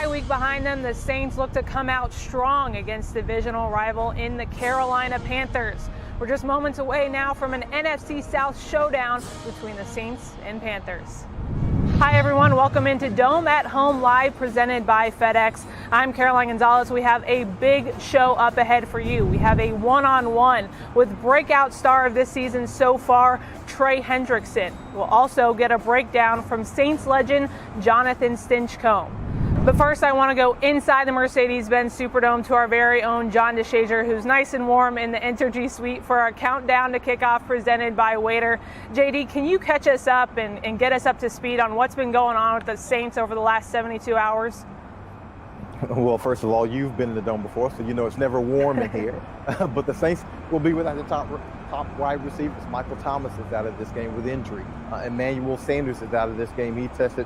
bye week behind them, the Saints look to come out strong against divisional rival in the Carolina Panthers. We're just moments away now from an NFC South showdown between the Saints and Panthers. Hi everyone, welcome into Dome at Home Live presented by FedEx. I'm Carolina Gonzalez. We have a big show up ahead for you. We have a one-on-one with breakout star of this season so far, Trey Hendrickson. We'll also get a breakdown from Saints legend Jonathan Stinchcomb. But first, I want to go inside the Mercedes-Benz Superdome to our very own John DeShazier, who's nice and warm in the Entergy Suite for our countdown to kickoff presented by Waiter. JD, can you catch us up and get us up to speed on what's been going on with the Saints over the last 72 hours? Well, first of all, you've been in the Dome before, so you know it's never warm in here. But the Saints will be without the top wide receivers. Michael Thomas is out of this game with injury. Emmanuel Sanders is out of this game. He tested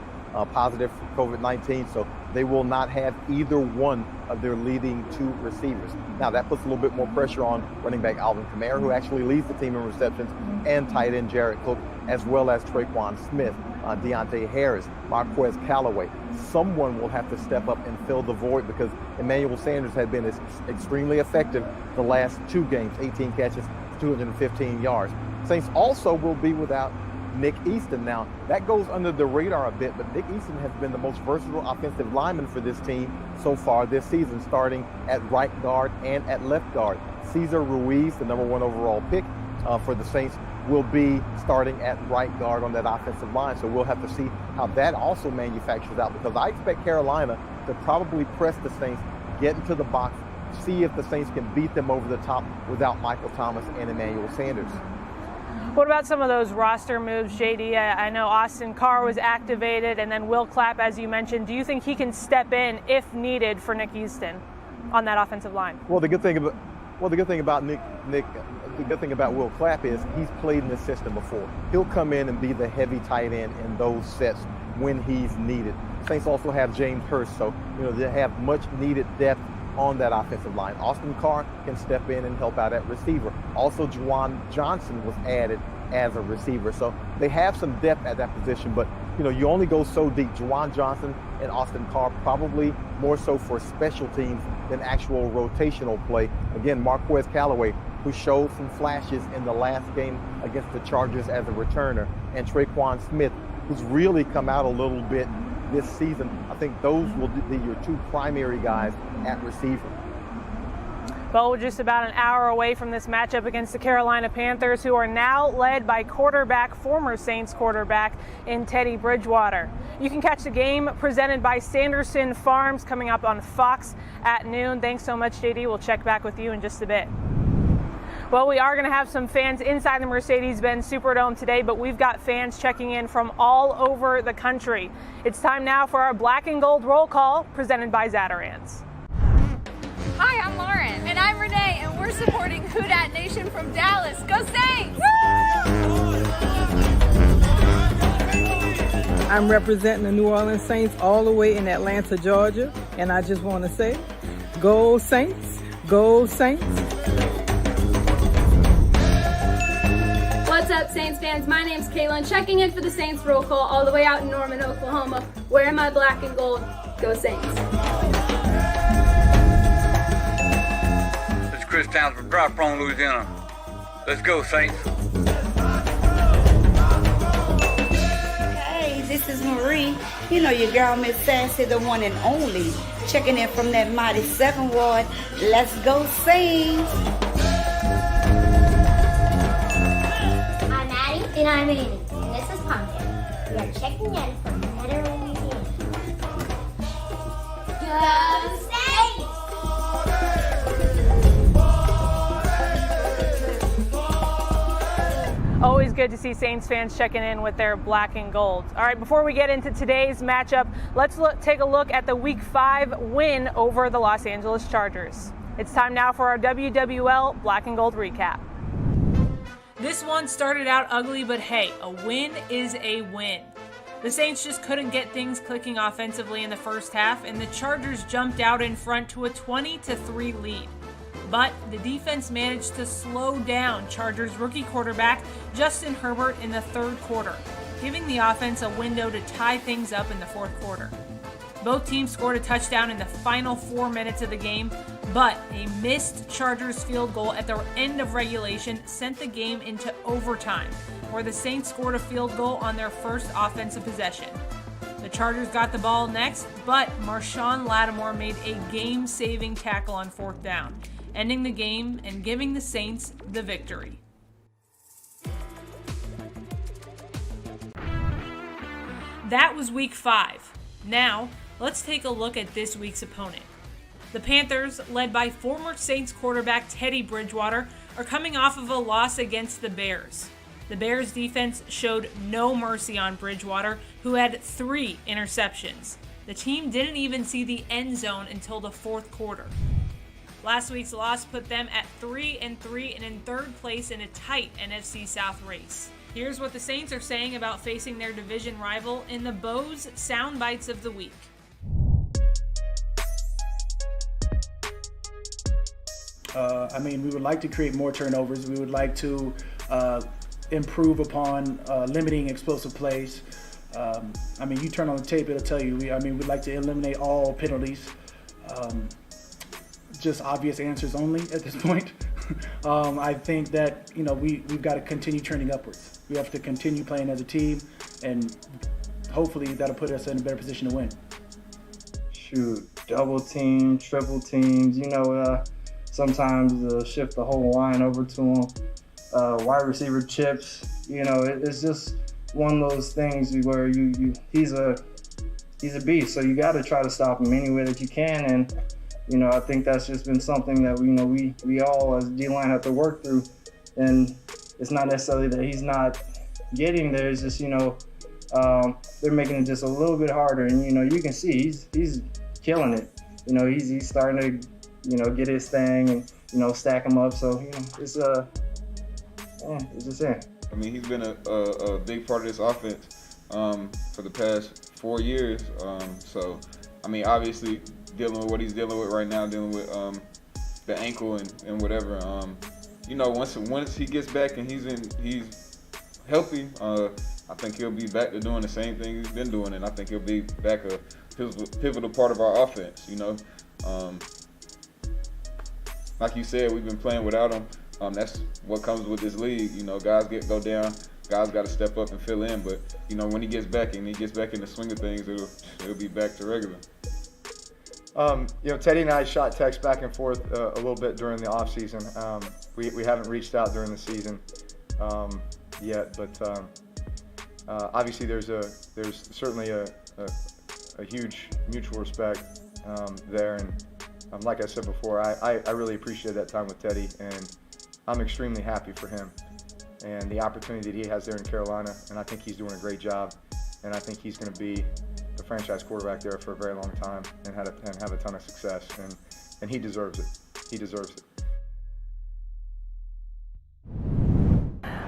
positive for COVID-19, so they will not have either one of their leading two receivers. Now, that puts a little bit more pressure on running back Alvin Kamara, who actually leads the team in receptions, and tight end Jared Cook, as well as Traquan Smith, Deontay Harris, Marquez Callaway. Someone will have to step up and fill the void because Emmanuel Sanders had been extremely effective the last two games, 18 catches, 215 yards. Saints also will be without Nick Easton. Now, that goes under the radar a bit, but Nick Easton has been the most versatile offensive lineman for this team so far this season, starting at right guard and at left guard. Cesar Ruiz, the number one overall pick for the Saints, will be starting at right guard on that offensive line. So we'll have to see how that also manufactures out, because I expect Carolina to probably press the Saints, get into the box, see if the Saints can beat them over the top without Michael Thomas and Emmanuel Sanders. What about some of those roster moves, JD? I know Austin Carr was activated, and then Will Clapp, as you mentioned. Do you think he can step in if needed for Nick Easton on that offensive line? Well, the good thing about the good thing about Will Clapp is he's played in this system before. He'll come in and be the heavy tight end in those sets when he's needed. Saints also have James Hurst, so they have much needed depth on that offensive line. Austin Carr can step in and help out at receiver. Also, Juwan Johnson was added as a receiver. So they have some depth at that position, but you only go so deep. Juwan Johnson and Austin Carr probably more so for special teams than actual rotational play. Again, Marquez Callaway, who showed some flashes in the last game against the Chargers as a returner, and Traquan Smith, who's really come out a little bit this season. I think those will be your two primary guys at receiver. Well, we're just about an hour away from this matchup against the Carolina Panthers, who are now led by former Saints quarterback in Teddy Bridgewater. You can catch the game presented by Sanderson Farms coming up on Fox at noon. Thanks so much, JD. We'll check back with you in just a bit. Well, we are going to have some fans inside the Mercedes-Benz Superdome today, but we've got fans checking in from all over the country. It's time now for our black and gold roll call presented by Zatarans. Hi, I'm Lauren. And I'm Renee, and we're supporting Who Dat Nation from Dallas. Go Saints! I'm representing the New Orleans Saints all the way in Atlanta, Georgia, and I just want to say, go Saints, go Saints. What's up, Saints fans? My name's Kaylin, checking in for the Saints roll call all the way out in Norman, Oklahoma, wearing my black and gold. Go Saints. This is Chris Towns from Dry Prone, Louisiana. Let's go, Saints. Hey, this is Marie. Your girl, Miss Sassy, the one and only. Checking in from that mighty 7th Ward. Let's go, Saints. And I'm Amy, and this is Pumpkin. We are checking in from Metairie, Louisiana. Go Saints! Always good to see Saints fans checking in with their black and gold. All right, before we get into today's matchup, let's take a look at the Week 5 win over the Los Angeles Chargers. It's time now for our WWL black and gold recap. This one started out ugly, but hey, a win is a win. The Saints just couldn't get things clicking offensively in the first half, and the Chargers jumped out in front to a 20-3 lead. But the defense managed to slow down Chargers rookie quarterback Justin Herbert in the third quarter, giving the offense a window to tie things up in the fourth quarter. Both teams scored a touchdown in the final 4 minutes of the game, but a missed Chargers field goal at the end of regulation sent the game into overtime, where the Saints scored a field goal on their first offensive possession. The Chargers got the ball next, but Marshawn Lattimore made a game-saving tackle on 4th down, ending the game and giving the Saints the victory. That was week 5. Now, let's take a look at this week's opponent. The Panthers, led by former Saints quarterback Teddy Bridgewater, are coming off of a loss against the Bears. The Bears defense showed no mercy on Bridgewater, who had 3 interceptions. The team didn't even see the end zone until the 4th quarter. Last week's loss put them at 3-3 and in 3rd place in a tight NFC South race. Here's what the Saints are saying about facing their division rival in the Bo's Sound Bites of the Week. We would like to create more turnovers. We would like to improve upon limiting explosive plays. You turn on the tape, it'll tell you. We'd like to eliminate all penalties. Just obvious answers only at this point. I think that we've got to continue trending upwards. We have to continue playing as a team, and hopefully that'll put us in a better position to win. Shoot, double team, triple teams. Sometimes shift the whole line over to them. Wide receiver chips. It's just one of those things where he's a beast. So you got to try to stop him any way that you can. And I think that's just been something that we all as D-line have to work through. And it's not necessarily that he's not getting there. It's just they're making it just a little bit harder. And you can see he's killing it. He's starting to get his thing and stack him up. So it's just it. He's been a big part of this offense for the past 4 years. Obviously dealing with what he's dealing with right now, dealing with the ankle and whatever. Once he gets back and he's healthy, I think he'll be back to doing the same thing he's been doing, and I think he'll be back a pivotal part of our offense. Like you said, we've been playing without him. That's what comes with this league. Guys go down. Guys got to step up and fill in. But when he gets back in the swing of things, it'll be back to regular. Teddy and I shot text back and forth a little bit during the off season. We haven't reached out during the season yet, but obviously there's certainly a huge mutual respect there, and like I said before, I really appreciate that time with Teddy, and I'm extremely happy for him and the opportunity that he has there in Carolina, and I think he's doing a great job, and I think he's going to be the franchise quarterback there for a very long time and have a ton of success, and he deserves it. He deserves it.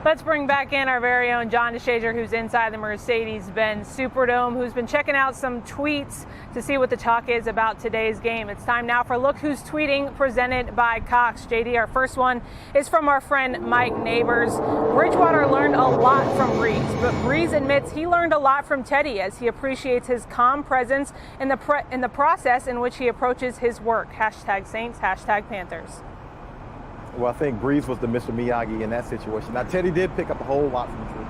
Let's bring back in our very own John DeShazier, who's inside the Mercedes-Benz Superdome, who's been checking out some tweets to see what the talk is about today's game. It's time now for Look Who's Tweeting, presented by Cox. JD, our first one is from our friend Mike Neighbors. Bridgewater learned a lot from Breeze, but Breeze admits he learned a lot from Teddy as he appreciates his calm presence in the process in which he approaches his work. #Saints, #Panthers. Well, I think Breeze was the Mr. Miyagi in that situation. Now, Teddy did pick up a whole lot from Drew.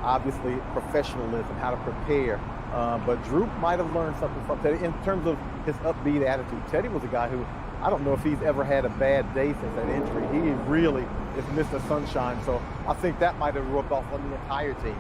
Obviously, professionalism, how to prepare. But Drew might have learned something from Teddy in terms of his upbeat attitude. Teddy was a guy who, I don't know if he's ever had a bad day since that injury. He really is Mr. Sunshine. So I think that might have rubbed off on the entire team.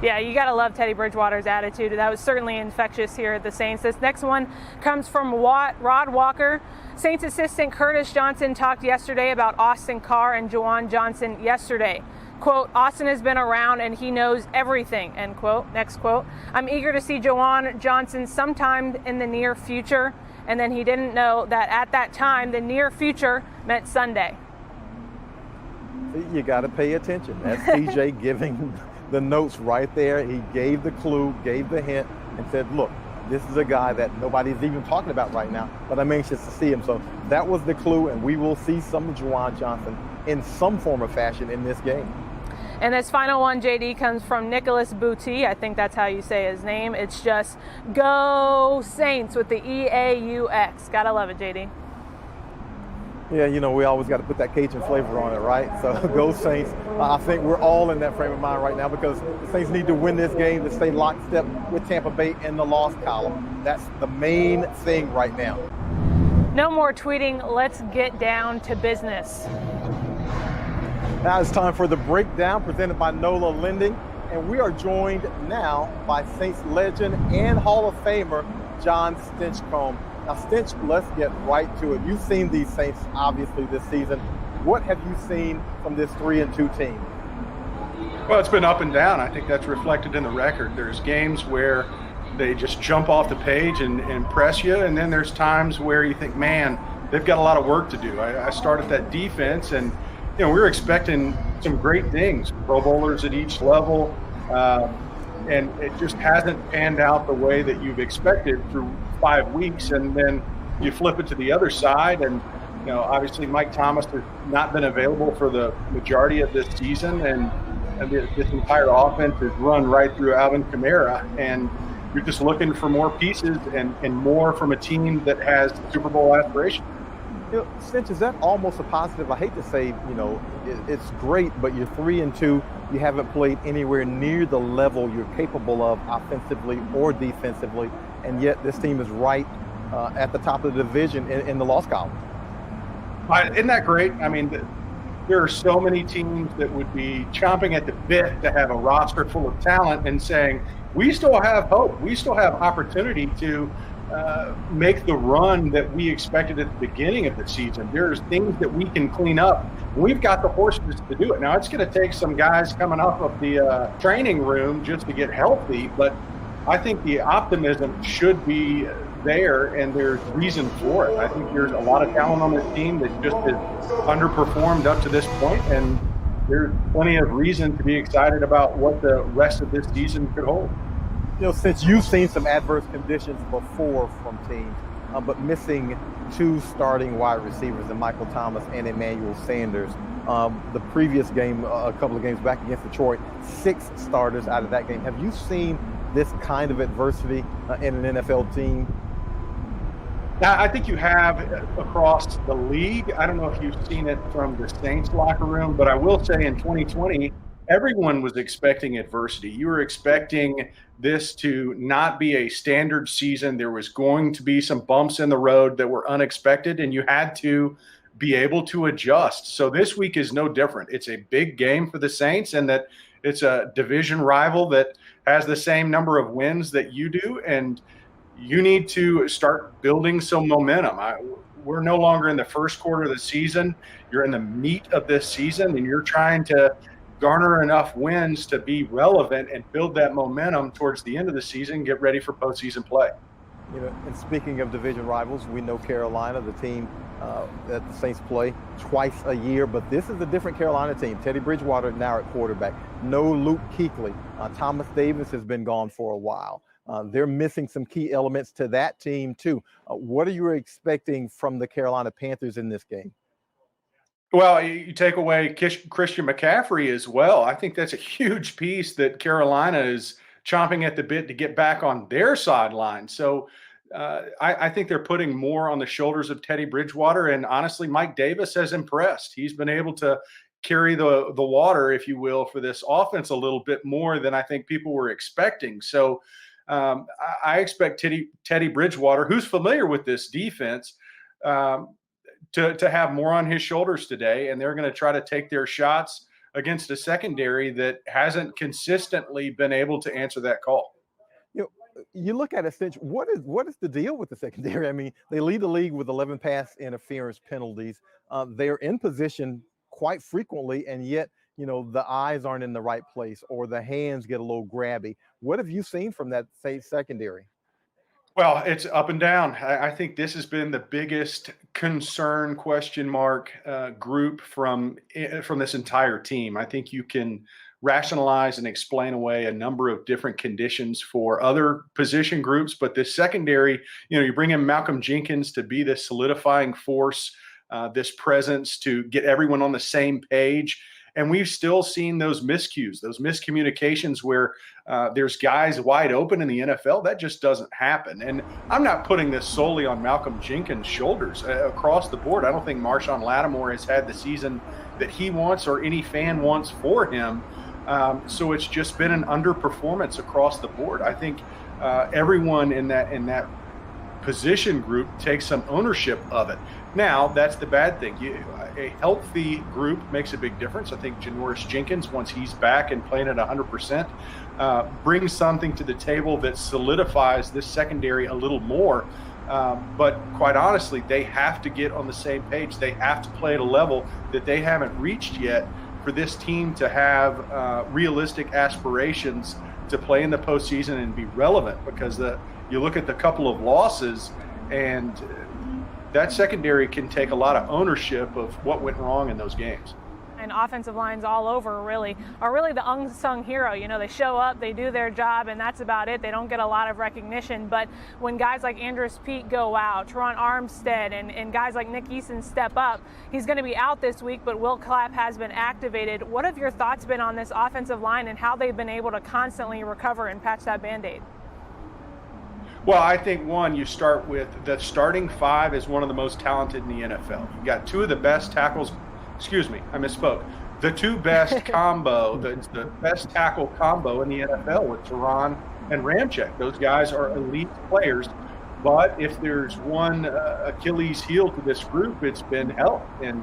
Yeah, you got to love Teddy Bridgewater's attitude. That was certainly infectious here at the Saints. This next one comes from Rod Walker. Saints assistant Curtis Johnson talked yesterday about Austin Carr and Juwan Johnson yesterday. Quote, Austin has been around and he knows everything, end quote. Next quote, I'm eager to see Juwan Johnson sometime in the near future. And then he didn't know that at that time, the near future meant Sunday. You got to pay attention. That's TJ giving the notes right there. He gave the clue, gave the hint, and said, look, this is a guy that nobody's even talking about right now, but I'm anxious to see him. So that was the clue, and we will see some of Juwan Johnson in some form or fashion in this game. And this final one, JD, comes from Nicholas Boutte. I think that's how you say his name. It's just Go Saints with the EAUX. Gotta love it, JD. Yeah, you know, we always got to put that Cajun flavor on it, right? So go Saints. I think we're all in that frame of mind right now because the Saints need to win this game to stay lockstep with Tampa Bay in the loss column. That's the main thing right now. No more tweeting. Let's get down to business. Now it's time for the breakdown presented by NOLA Lending. And we are joined now by Saints legend and Hall of Famer, John Stinchcomb. Now, Stinch, let's get right to it. You've seen these Saints, obviously, this season. What have you seen from this 3-2 team? Well, it's been up and down. I think that's reflected in the record. There's games where they just jump off the page and impress you, and then there's times where you think, man, they've got a lot of work to do. I started that defense, and we were expecting some great things, Pro Bowlers at each level, and it just hasn't panned out the way that you've expected through 5 weeks, and then you flip it to the other side, and obviously Mike Thomas has not been available for the majority of this season, and this entire offense is run right through Alvin Kamara, and you're just looking for more pieces and more from a team that has Super Bowl aspirations. Cinch, is that almost a positive? I hate to say, it's great, but you're 3-2. You haven't played anywhere near the level you're capable of offensively or defensively, and yet this team is right at the top of the division in the loss column. Isn't that great? I mean, there are so many teams that would be chomping at the bit to have a roster full of talent and saying, we still have hope. We still have opportunity to make the run that we expected at the beginning of the season. There's things that we can clean up. We've got the horses to do it. Now, it's going to take some guys coming off of the training room just to get healthy, but I think the optimism should be there, and there's reason for it. I think there's a lot of talent on this team that just has underperformed up to this point, and there's plenty of reason to be excited about what the rest of this season could hold. Since you've seen some adverse conditions before from teams, but missing 2 starting wide receivers in Michael Thomas and Emmanuel Sanders. The previous game, a couple of games back against Detroit, 6 starters out of that game. Have you seen this kind of adversity in an NFL team? Now, I think you have across the league. I don't know if you've seen it from the Saints locker room, but I will say in 2020, everyone was expecting adversity. You were expecting this to not be a standard season. There was going to be some bumps in the road that were unexpected, and you had to be able to adjust. So this week is no different. It's a big game for the Saints, and that it's a division rival that has the same number of wins that you do, and you need to start building some momentum. We're no longer in the first quarter of the season. You're in the meat of this season, and you're trying to garner enough wins to be relevant and build that momentum towards the end of the season, get ready for postseason play. And speaking of division rivals, we know Carolina, the team that the Saints play twice a year, but this is a different Carolina team. Teddy Bridgewater now at quarterback. No Luke Kuechly. Thomas Davis has been gone for a while. They're missing some key elements to that team too. What are you expecting from the Carolina Panthers in this game? Well, you take away Christian McCaffrey as well. I think that's a huge piece that Carolina is chomping at the bit to get back on their sideline. So I think they're putting more on the shoulders of Teddy Bridgewater. And honestly, Mike Davis has impressed. He's been able to carry the water, if you will, for this offense a little bit more than I think people were expecting. So I expect Teddy Bridgewater, who's familiar with this defense, to have more on his shoulders today, and they're going to try to take their shots against a secondary that hasn't consistently been able to answer that call. You look at it, Cinch, what is the deal with the secondary? I mean, they lead the league with 11 pass interference penalties. They're in position quite frequently, and yet, the eyes aren't in the right place or the hands get a little grabby. What have you seen from that secondary? Well, it's up and down. I think this has been the biggest concern question mark group from this entire team. I think you can rationalize and explain away a number of different conditions for other position groups, but this secondary, you bring in Malcolm Jenkins to be this solidifying force, this presence to get everyone on the same page. And we've still seen those miscues, those miscommunications where there's guys wide open in the NFL. That just doesn't happen. And I'm not putting this solely on Malcolm Jenkins' shoulders across the board. I don't think Marshawn Lattimore has had the season that he wants or any fan wants for him. So it's just been an underperformance across the board. I think everyone in that position group takes some ownership of it. Now, that's the bad thing. A healthy group makes a big difference. I think Janoris Jenkins, once he's back and playing at 100%, brings something to the table that solidifies this secondary a little more. But quite honestly, they have to get on the same page. They have to play at a level that they haven't reached yet for this team to have realistic aspirations to play in the postseason and be relevant, because you look at the couple of losses, and that secondary can take a lot of ownership of what went wrong in those games. And offensive lines all over are really the unsung hero. You know, they show up, they do their job, and that's about it. They don't get a lot of recognition. But when guys like Andrus Peat go out, Teron Armstead, and guys like Nick Eason step up, he's going to be out this week, but Will Clapp has been activated. What have your thoughts been on this offensive line and how they've been able to constantly recover and patch that Band-Aid? Well, I think, one, you start with the starting five is one of the most talented in the NFL. You've got two of the best tackles. Excuse me, I misspoke. The two best combo, the best tackle combo in the NFL with Teron and Ramczyk. Those guys are elite players. But if there's one Achilles heel to this group, it's been health. And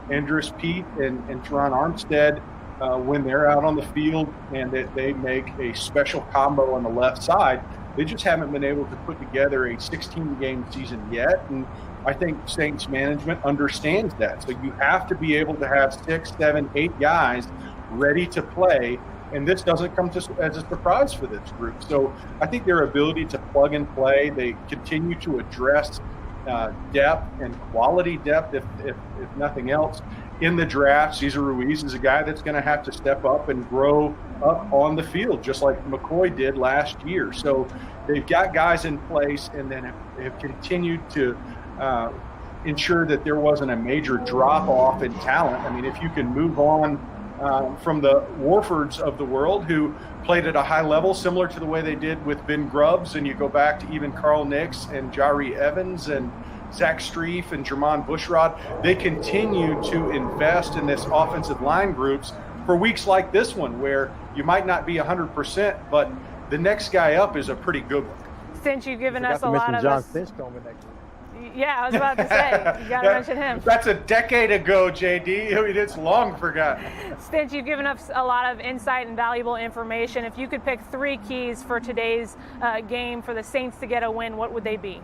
Andrus Peat and Teron Armstead, when they're out on the field and they make a special combo on the left side, they just haven't been able to put together a 16-game season yet. And I think Saints management understands that. So you have to be able to have 6, 7, 8 guys ready to play. And this doesn't come as a surprise for this group. So I think their ability to plug and play, they continue to address depth and quality depth, if nothing else. In the draft, Cesar Ruiz is a guy that's going to have to step up and grow up on the field, just like McCoy did last year. So they've got guys in place, and then have continued to ensure that there wasn't a major drop-off in talent. I mean, if you can move on from the Warfords of the world, who played at a high level, similar to the way they did with Ben Grubbs, and you go back to even Carl Nix and Jari Evans and Zach Strief and Jermon Bushrod, they continue to invest in this offensive line groups for weeks like this one, where you might not be 100%, but the next guy up is a pretty good one. Since you've given us a lot of John Finch coming next week. Yeah, I was about to say, you got to mention him. That's a decade ago, JD. I mean, it's long forgotten. Stitch, you've given us a lot of insight and valuable information. If you could pick 3 keys for today's game for the Saints to get a win, what would they be?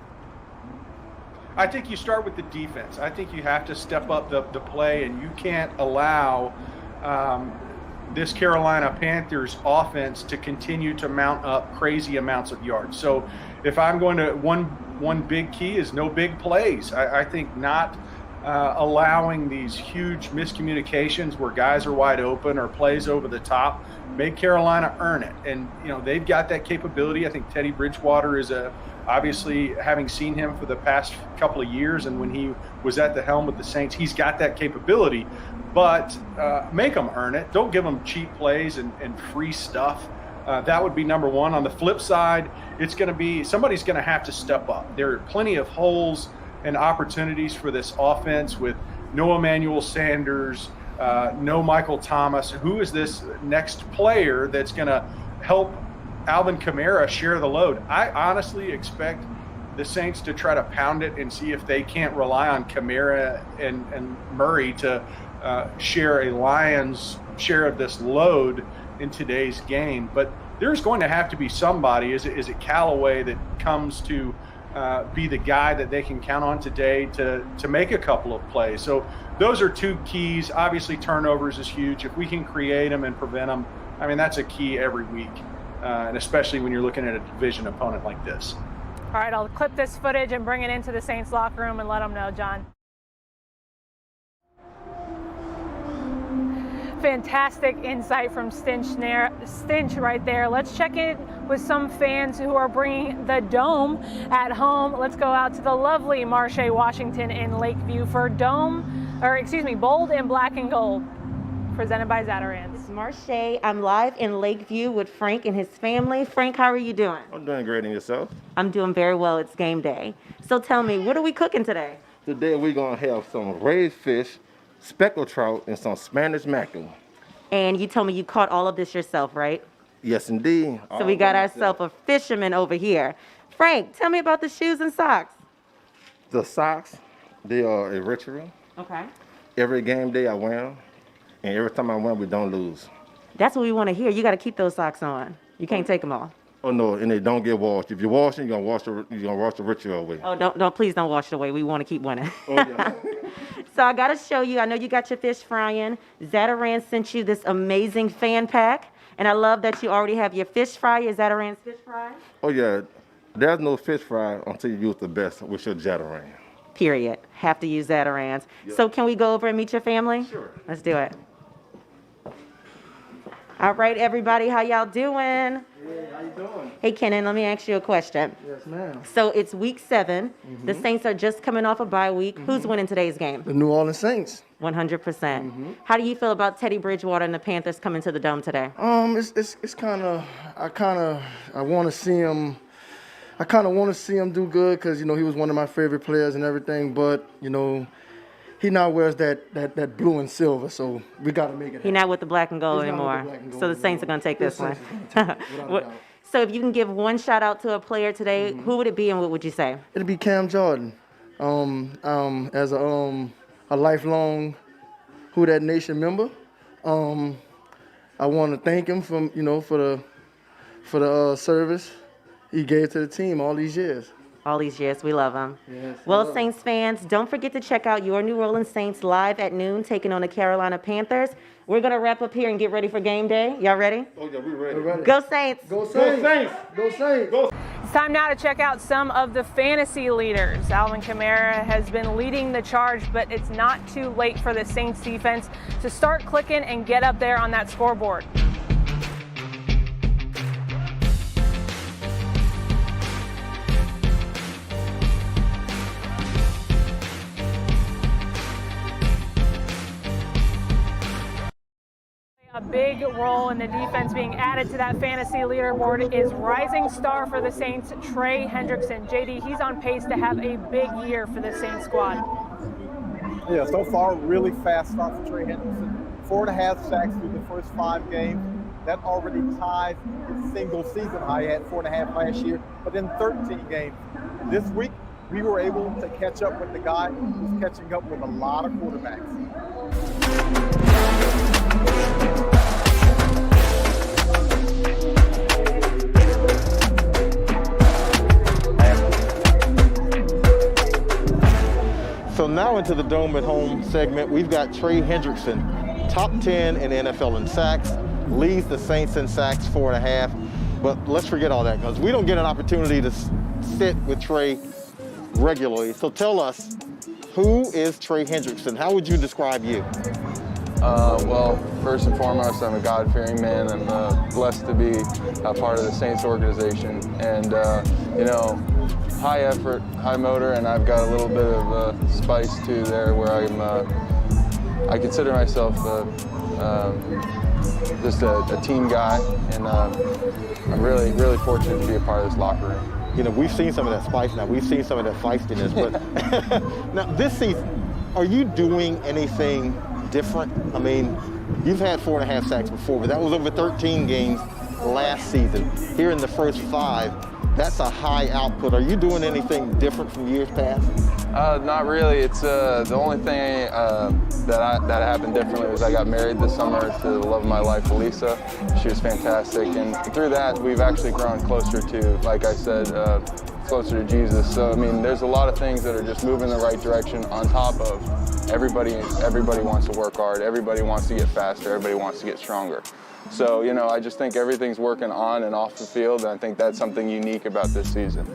I think you start with the defense. I think you have to step up the play, and you can't allow this Carolina Panthers offense to continue to mount up crazy amounts of yards. So if I'm going to, one big key is no big plays. I think not allowing these huge miscommunications where guys are wide open or plays over the top. Make Carolina earn it. And, you know, they've got that capability. I think Teddy Bridgewater is obviously, having seen him for the past couple of years, and when he was at the helm with the Saints, he's got that capability. But make them earn it. Don't give them cheap plays and free stuff. That would be number one. On the flip side, it's going to be somebody's going to have to step up. There are plenty of holes and opportunities for this offense with no Emmanuel Sanders, no Michael Thomas. Who is this next player that's going to help Alvin Kamara share the load? I honestly expect the Saints to try to pound it and see if they can't rely on Kamara and Murray to share a Lions share of this load in today's game. But there's going to have to be somebody. Is it Callaway that comes to be the guy that they can count on today to make a couple of plays? So those are 2 keys. Obviously, turnovers is huge. If we can create them and prevent them, I mean, that's a key every week, and especially when you're looking at a division opponent like this. All right, I'll clip this footage and bring it into the Saints locker room and let them know, John. Fantastic insight from Stinch right there. Let's check in with some fans who are bringing the dome at home. Let's go out to the lovely Marche, Washington in Lakeview for bold and black and gold. presented by Zatarans. It's Marche. I'm live in Lakeview with Frank and his family. Frank, how are you doing? I'm doing great, and yourself? I'm doing very well. It's game day. So tell me, what are we cooking today? Today we're gonna have some raised fish, speckled trout, and some Spanish mackerel. And you told me you caught all of this yourself, right? Yes, indeed. So we got ourselves a fisherman over here. Frank, tell me about the shoes and socks. The socks, they are a ritual. Okay. Every game day I wear them, and every time I wear them, we don't lose. That's what we want to hear. You got to keep those socks on. You can't take them off. Oh no, and they don't get washed. If you wash them, you're gonna wash the ritual away. Oh, please don't wash it away. We want to keep winning. Oh yeah. So I got to show you. I know you got your fish frying. Zataran sent you this amazing fan pack, and I love that you already have your fish fry. Your Zataran's fish fry. Oh yeah. There's no fish fry until you use the best with your Zataran. Period. Have to use Zatarans. Yep. So can we go over and meet your family? Sure. Let's do it. All right, everybody, how y'all doing? Hey, how you doing? Hey, Kenan, let me ask you a question. Yes, ma'am. So it's week 7. The Saints are just coming off a bye week. Who's winning today's game? The New Orleans Saints. 100%. How do you feel about Teddy Bridgewater and the Panthers coming to the Dome today? It's kind of I want to see him. I kind of want to see him do good because he was one of my favorite players and everything. But he now wears that blue and silver, so we got to make it. He's not with the black and gold anymore. So the Saints are going to take this one. So if you can give one shout out to a player today, who would it be and what would you say? It'll be Cam Jordan. As a lifelong Who Dat Nation member, I want to thank him for the service he gave to the team all these years. All these years, we love him. Yes, well, Saints fans, don't forget to check out your New Orleans Saints live at noon, taking on the Carolina Panthers. We're going to wrap up here and get ready for game day. Y'all ready? Oh, yeah, we're ready. Go Saints! Go Saints! Go Saints! Go Saints! Go. It's time now to check out some of the fantasy leaders. Alvin Kamara has been leading the charge, but it's not too late for the Saints defense to start clicking and get up there on that scoreboard. A big role in the defense being added to that fantasy leaderboard is rising star for the Saints, Trey Hendrickson. JD, he's on pace to have a big year for the Saints squad. Yeah, so far, really fast start for Trey Hendrickson. 4.5 sacks through the first 5 games. That already ties the single season high at 4.5 last year, but in 13 games. This week, we were able to catch up with the guy who's catching up with a lot of quarterbacks. So now into the Dome at Home segment, we've got Trey Hendrickson, top 10 in the NFL in sacks, leads the Saints in sacks 4.5. But let's forget all that because we don't get an opportunity to sit with Trey regularly. So tell us, who is Trey Hendrickson? How would you describe you? Well, first and foremost, I'm a God-fearing man. I'm blessed to be a part of the Saints organization. And, high effort, high motor, and I've got a little bit of spice too there where I consider myself just a team guy, and I'm really, really fortunate to be a part of this locker room. We've seen some of that spice now. We've seen some of that feistiness. But now this season, are you doing anything different? I mean, you've had 4.5 sacks before, but that was over 13 games last season. Here in the first 5, that's a high output. Are you doing anything different from years past? Not really. It's the only thing that happened differently was I got married this summer to the love of my life, Elisa. She was fantastic, and through that, we've actually grown closer to, like I said, closer to Jesus. So I mean, there's a lot of things that are just moving in the right direction. On top of everybody wants to work hard. Everybody wants to get faster. Everybody wants to get stronger. So, I just think everything's working on and off the field, and I think that's something unique about this season.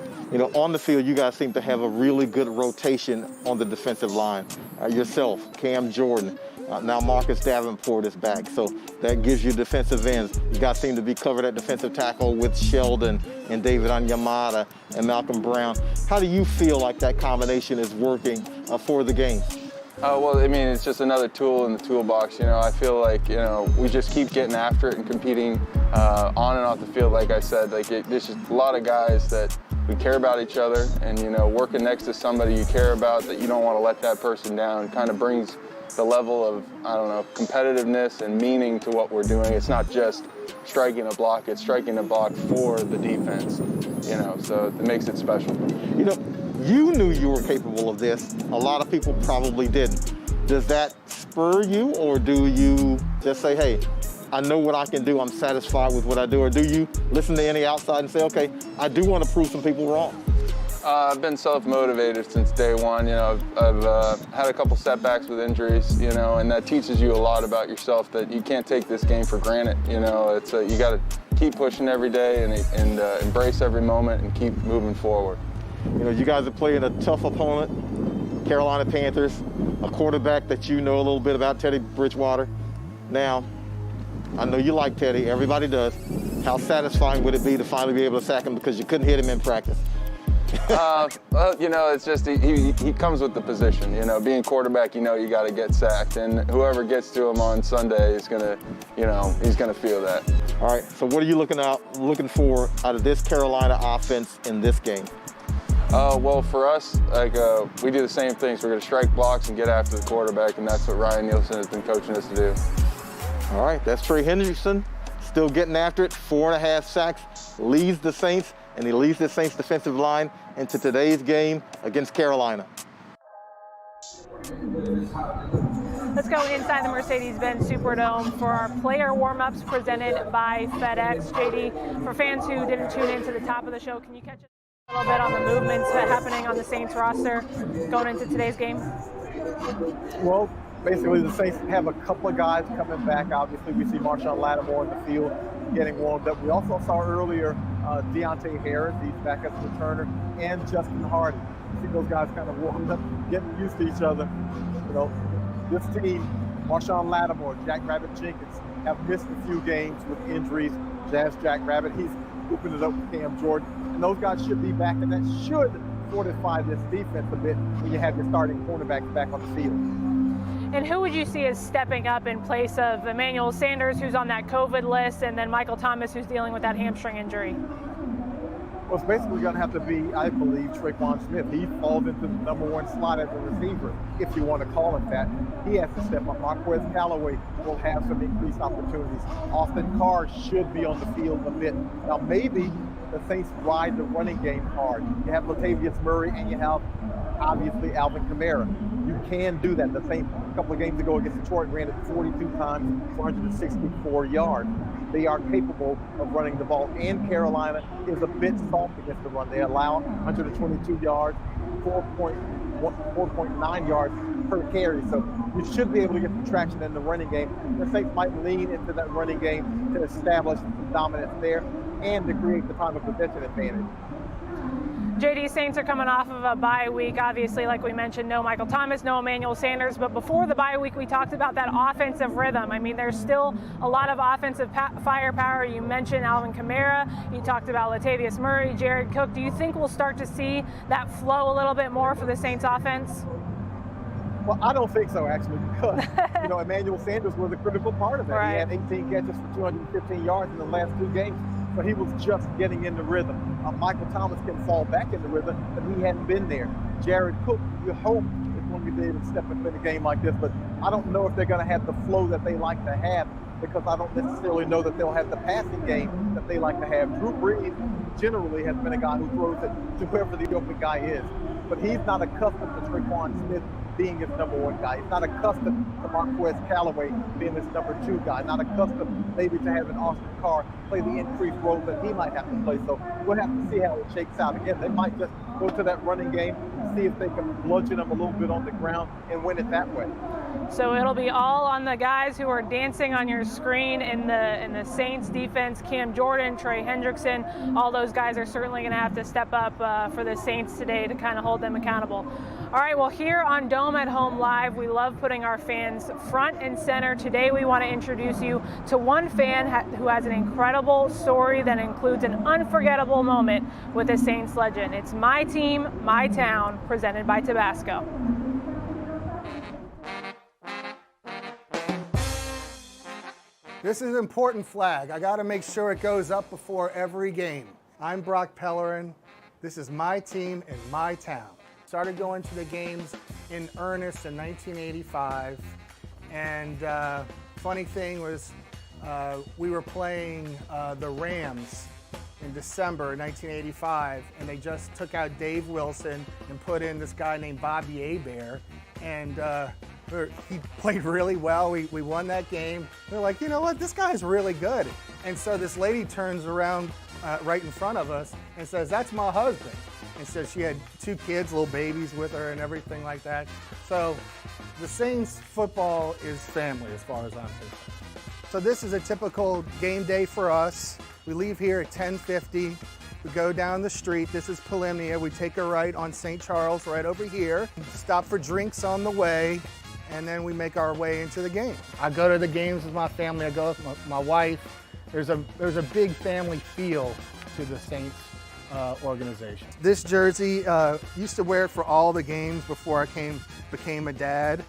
On the field, you guys seem to have a really good rotation on the defensive line. Yourself, Cam Jordan, now Marcus Davenport is back, so that gives you defensive ends. You guys seem to be covered at defensive tackle with Sheldon and David Onyemata and Malcolm Brown. How do you feel like that combination is working for the game? Well, I mean, it's just another tool in the toolbox. I feel like, we just keep getting after it and competing on and off the field. Like I said, there's just a lot of guys that we care about each other, and, working next to somebody you care about that you don't want to let that person down kind of brings the level of, competitiveness and meaning to what we're doing. It's not just striking a block, it's striking a block for the defense, so it makes it special. You knew you were capable of this. A lot of people probably didn't. Does that spur you, or do you just say, hey, I know what I can do, I'm satisfied with what I do, or do you listen to any outside and say, okay, I do want to prove some people wrong? I've been self-motivated since day one. I've had a couple setbacks with injuries, and that teaches you a lot about yourself, that you can't take this game for granted. It's you got to keep pushing every day and embrace every moment and keep moving forward. You guys are playing a tough opponent, Carolina Panthers, a quarterback that you know a little bit about, Teddy Bridgewater. Now, I know you like Teddy, everybody does. How satisfying would it be to finally be able to sack him because you couldn't hit him in practice? Well, it's just he comes with the position. Being quarterback, you got to get sacked, and whoever gets to him on Sunday is gonna, he's gonna feel that. All right. So what are you looking for out of this Carolina offense in this game? Well, for us, we do the same things. We're gonna strike blocks and get after the quarterback, and that's what Ryan Nielsen has been coaching us to do. All right. That's Trey Hendrickson, still getting after it. 4.5 sacks, leads the Saints. And he leads the Saints defensive line into today's game against Carolina. Let's go inside the Mercedes-Benz Superdome for our player warm-ups presented by FedEx. JD, for fans who didn't tune in to the top of the show, can you catch us a little bit on the movements happening on the Saints roster going into today's game? Well, basically the Saints have a couple of guys coming back. Obviously, we see Marshawn Lattimore in the field getting warmed up. We also saw earlier Deontay Harris, he's back as a returner, and Justin Hardy. You see those guys kind of warmed up, getting used to each other. This team, Marshawn Lattimore, Jack Rabbit Jenkins, have missed a few games with injuries. Jack Rabbit, he's hooping it up with Cam Jordan. And those guys should be back, and that should fortify this defense a bit when you have your starting cornerbacks back on the field. And who would you see as stepping up in place of Emmanuel Sanders, who's on that COVID list, and then Michael Thomas, who's dealing with that hamstring injury? Well, it's basically going to have to be, I believe, Traquan Smith. He falls into the #1 slot as a receiver, if you want to call it that. He has to step up. Marquez Callaway will have some increased opportunities. Austin Carr should be on the field a bit. Now, maybe the Saints ride the running game hard. You have Latavius Murray, and you have, obviously, Alvin Kamara. You can do that. The Saints, a couple of games ago against Detroit, ran it 42 times for 164 yards. They are capable of running the ball, and Carolina is a bit soft against the run. They allow 122 yards, 4.9 yards per carry. So you should be able to get some traction in the running game. The Saints might lean into that running game to establish some dominance there and to create the time of possession advantage. JD, Saints are coming off of a bye week. Obviously, like we mentioned, no Michael Thomas, no Emmanuel Sanders. But before the bye week, we talked about that offensive rhythm. I mean, there's still a lot of offensive firepower. You mentioned Alvin Kamara. You talked about Latavius Murray, Jared Cook. Do you think we'll start to see that flow a little bit more for the Saints offense? Well, I don't think so, actually, because, Emmanuel Sanders was a critical part of that. Right. He had 18 catches for 215 yards in the last 2 games. But he was just getting into rhythm. Michael Thomas can fall back into rhythm, but he hadn't been there. Jared Cook, you hope, is going to be able to step up in a game like this, but I don't know if they're going to have the flow that they like to have, because I don't necessarily know that they'll have the passing game that they like to have. Drew Brees generally has been a guy who throws it to whoever the open guy is, but he's not accustomed to Traquan Smith being his #1 guy. He's not accustomed to Marquez Callaway being his #2 guy. Not accustomed maybe to having Austin Carr play the increased role that he might have to play. So we'll have to see how it shakes out. Again, they might just go to that running game, see if they can bludgeon them a little bit on the ground and win it that way. So it'll be all on the guys who are dancing on your screen in the Saints defense. Cam Jordan, Trey Hendrickson, all those guys are certainly going to have to step up for the Saints today to kind of hold them accountable. All right, well, here on Dome at Home Live, we love putting our fans front and center. Today we want to introduce you to one fan who has an incredible story that includes an unforgettable moment with a Saints legend. It's My Team, My Town, presented by Tabasco. This is an important flag. I got to make sure it goes up before every game. I'm Brock Pellerin. This is my team in my town. Started going to the games in earnest in 1985. And funny thing was, we were playing the Rams in December 1985, and they just took out Dave Wilson and put in this guy named Bobby Hebert. And he played really well. We won that game. They're like, you know what, this guy's really good. And so this lady turns around right in front of us and says, that's my husband. And so she had 2 kids, little babies with her and everything like that. So the Saints football is family as far as I'm concerned. So this is a typical game day for us. We leave here at 10:50. We go down the street. This is Polymnia. We take a right on St. Charles right over here. Stop for drinks on the way, and then we make our way into the game. I go to the games with my family. I go with my wife. There's a big family feel to the Saints organization. This jersey, used to wear it for all the games before I became a dad.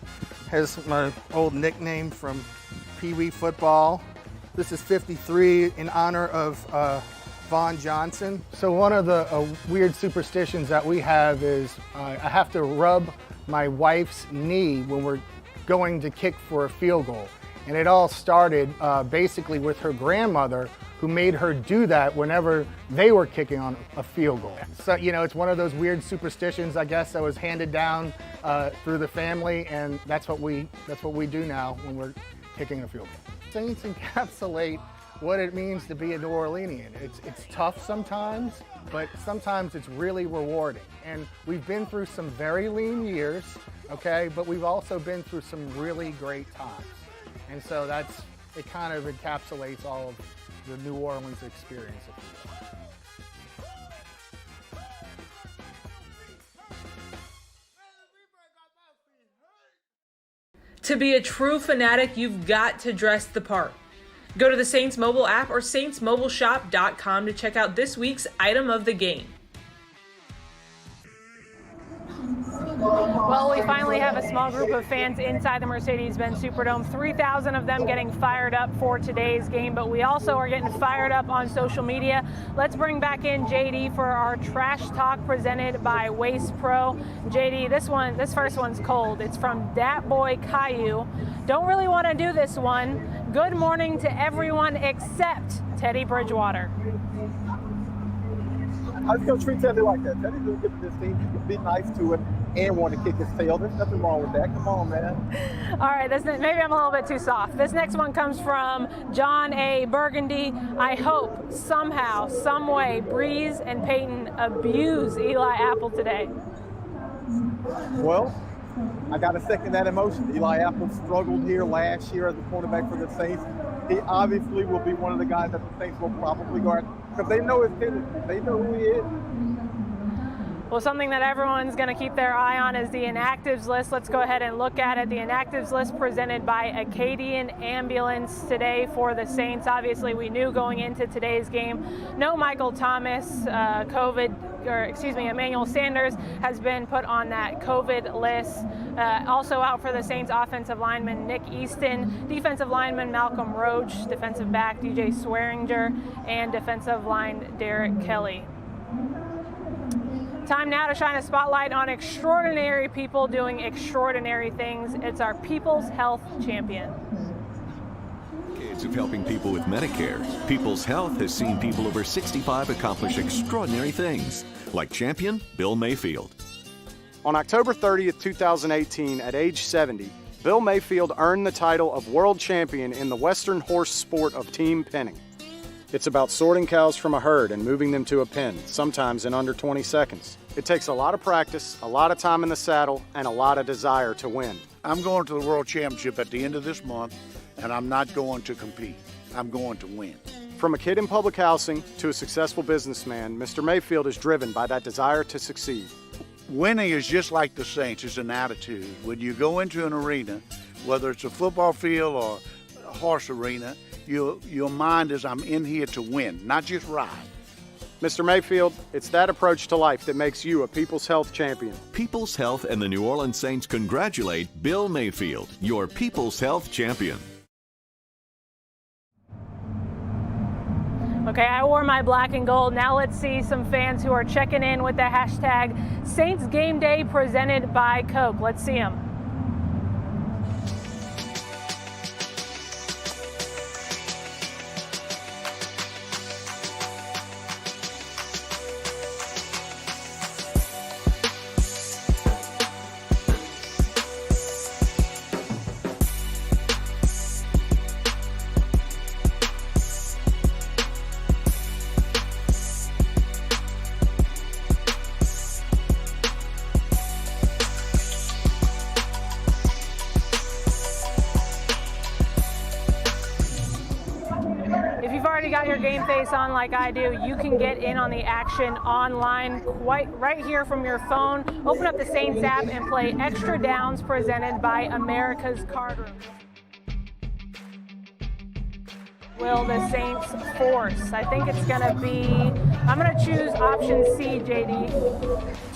Has my old nickname from Pee Wee football. This is 53 in honor of Vaughn Johnson. So one of the weird superstitions that we have is I have to rub my wife's knee when we're going to kick for a field goal. And it all started basically with her grandmother, who made her do that whenever they were kicking on a field goal. So, you know, it's one of those weird superstitions, I guess, that was handed down through the family, and that's what we do now when we're kicking a field goal. Saints encapsulate what it means to be a New Orleanian. It's tough sometimes, but sometimes it's really rewarding. And we've been through some very lean years, okay, but we've also been through some really great times. And so it kind of encapsulates all of the New Orleans experience, if you will. To be a true fanatic, you've got to dress the part. Go to the Saints mobile app or saintsmobileshop.com to check out this week's item of the game. Well, we finally have a small group of fans inside the Mercedes-Benz Superdome, 3,000 of them getting fired up for today's game, but we also are getting fired up on social media. Let's bring back in JD for our trash talk presented by Waste Pro. JD, this first one's cold. It's from Dat Boy Caillou. Don't really want to do this one. Good morning to everyone except Teddy Bridgewater. I was going to treat Teddy like that. Teddy's doing good for this team. You can be nice to him and want to kick his tail. There's nothing wrong with that. Come on, man. All right, maybe I'm a little bit too soft. This next one comes from John A. Burgundy. I hope somehow, some way, Breeze and Peyton abuse Eli Apple today. Well, I got to second that emotion. Eli Apple struggled here last year as a cornerback for the Saints. He obviously will be one of the guys that the Saints will probably guard because they know his tendency. They know who he is. Well, something that everyone's going to keep their eye on is the inactives list. Let's go ahead and look at it. The inactives list presented by Acadian Ambulance today for the Saints. Obviously, we knew going into today's game, no Michael Thomas, Emmanuel Sanders has been put on that COVID list. Also out for the Saints offensive lineman Nick Easton, defensive lineman Malcolm Roach, defensive back DJ Swearinger, and defensive line Derek Kelly. Time now to shine a spotlight on extraordinary people doing extraordinary things. It's our People's Health Champion. Decades of helping people with Medicare, People's Health has seen people over 65 accomplish extraordinary things, like champion Bill Mayfield. On October 30th, 2018, at age 70, Bill Mayfield earned the title of world champion in the Western horse sport of team penning. It's about sorting cows from a herd and moving them to a pen, sometimes in under 20 seconds. It takes a lot of practice, a lot of time in the saddle, and a lot of desire to win. I'm going to the World Championship at the end of this month, and I'm not going to compete. I'm going to win. From a kid in public housing to a successful businessman, Mr. Mayfield is driven by that desire to succeed. Winning is just like the Saints, it's an attitude. When you go into an arena, whether it's a football field or a horse arena, your mind is, I'm in here to win, not just ride. Mr. Mayfield, it's that approach to life that makes you a People's Health champion. People's Health and the New Orleans Saints congratulate Bill Mayfield, your People's Health champion. Okay, I wore my black and gold. Now let's see some fans who are checking in with the hashtag Saints Game Day presented by Coke. Let's see them. If you've already got your game face on like I do, you can get in on the action online right here from your phone. Open up the Saints app and play Extra Downs presented by America's Card Room. Will the Saints force? I think it's going to be, I'm going to choose option C, JD,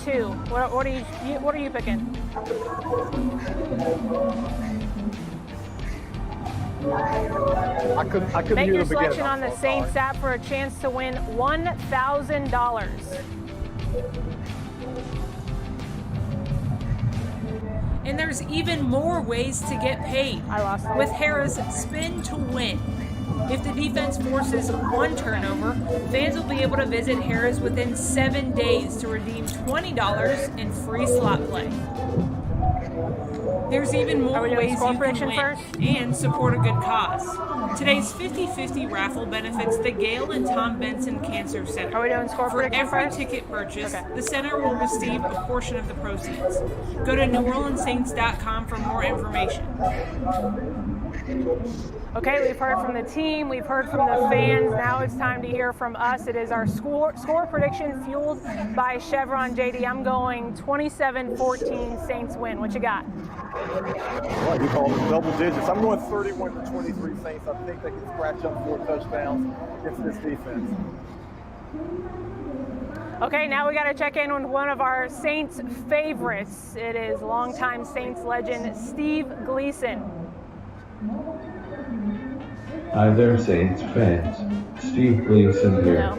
2. What are you picking? I couldn't Make hear your the selection beginning. on the Saints app for a chance to win $1,000. And there's even more ways to get paid. With Harrah's Spin to Win. If the defense forces one turnover, fans will be able to visit Harrah's within 7 days to redeem $20 in free slot play. There's even more ways you can win and support a good cause. Today's 50-50 raffle benefits the Gail and Tom Benson Cancer Center. Are we doing score prediction For every first? ticket purchase, the center will receive a portion of the proceeds. Go to NewOrleansSaints.com for more information. Okay, we've heard from the team, we've heard from the fans. Now it's time to hear from us. It is our score prediction fueled by Chevron. JD, I'm going 27-14 Saints win. What you got? Well, you call them double digits. I'm going 31-23 Saints. I think they can scratch up 4 touchdowns against this defense. Okay, now we got to check in with one of our Saints favorites. It is longtime Saints legend Steve Gleason. Hi there, Saints fans. Steve Gleason here.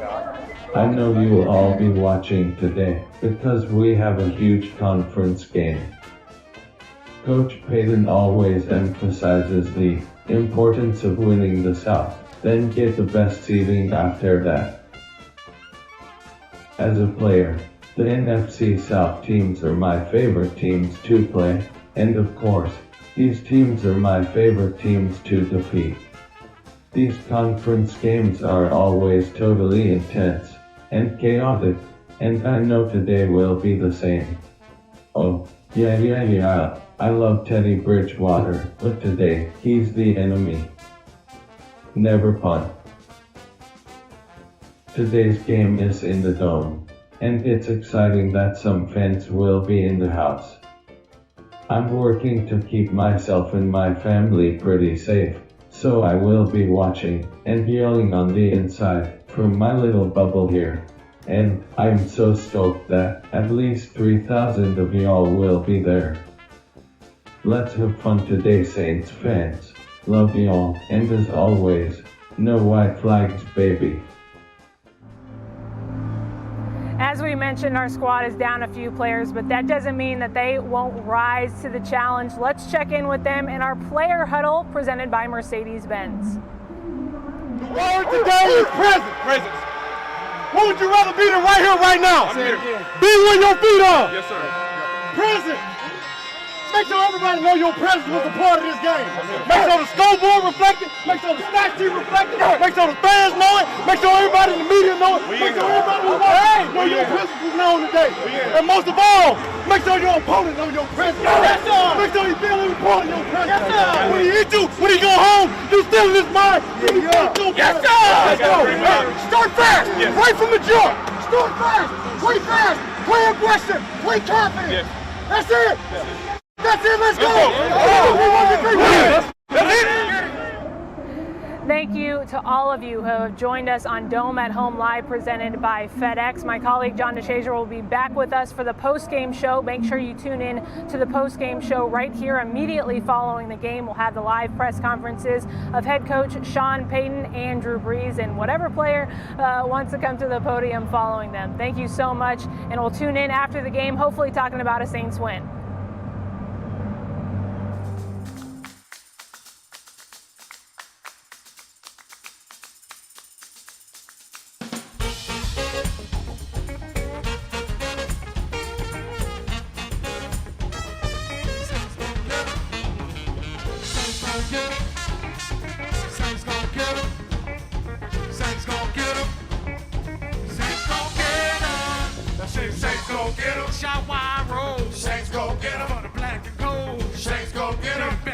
I know you will all be watching today because we have a huge conference game. Coach Payton always emphasizes the importance of winning the South, then get the best seeding after that. As a player, the NFC South teams are my favorite teams to play, and of course, these teams are my favorite teams to defeat. These conference games are always totally intense and chaotic, and I know today will be the same. Oh, yeah, I love Teddy Bridgewater, but today, he's the enemy. Never pun. Today's game is in the Dome, and it's exciting that some fans will be in the house. I'm working to keep myself and my family pretty safe, so I will be watching and yelling on the inside from my little bubble here. And I'm so stoked that at least 3,000 of y'all will be there. Let's have fun today, Saints fans. Love y'all, and as always, no white flags, baby. As we mentioned, our squad is down a few players, but that doesn't mean that they won't rise to the challenge. Let's check in with them in our player huddle presented by Mercedes-Benz. The word today is presence. What would you rather be than right here, right now? Be where your feet are. Yes, sir. Present. Make sure everybody know your presence was a part of this game. Make sure the scoreboard reflected. Make sure the stat sheet reflected. Make sure the fans know it. Make sure everybody in the media know it. Make sure everybody who watches know your presence was known today. And most of all, make sure your opponent know your presence. Yes, sir. Make sure he feel every part of your presence. Yes, sir. When he hit you, when he go home, you still in his mind. Yes, sir. Let's go. Start fast. Right from the jump. Start fast. Play fast. Play aggressive. Play confident. That's it. That's it, let's go! Thank you, you to all of you who have joined us on Dome at Home Live presented by FedEx. My colleague John DeShazier will be back with us for the post-game show. Make sure you tune in to the post-game show right here immediately following the game. We'll have the live press conferences of head coach Sean Payton and Drew Brees and whatever player wants to come to the podium following them. Thank you so much, and we'll tune in after the game, hopefully talking about a Saints win. Saints go get 'em. Shot wide roll. Saints go get 'em. For the black and gold. Saints go get 'em.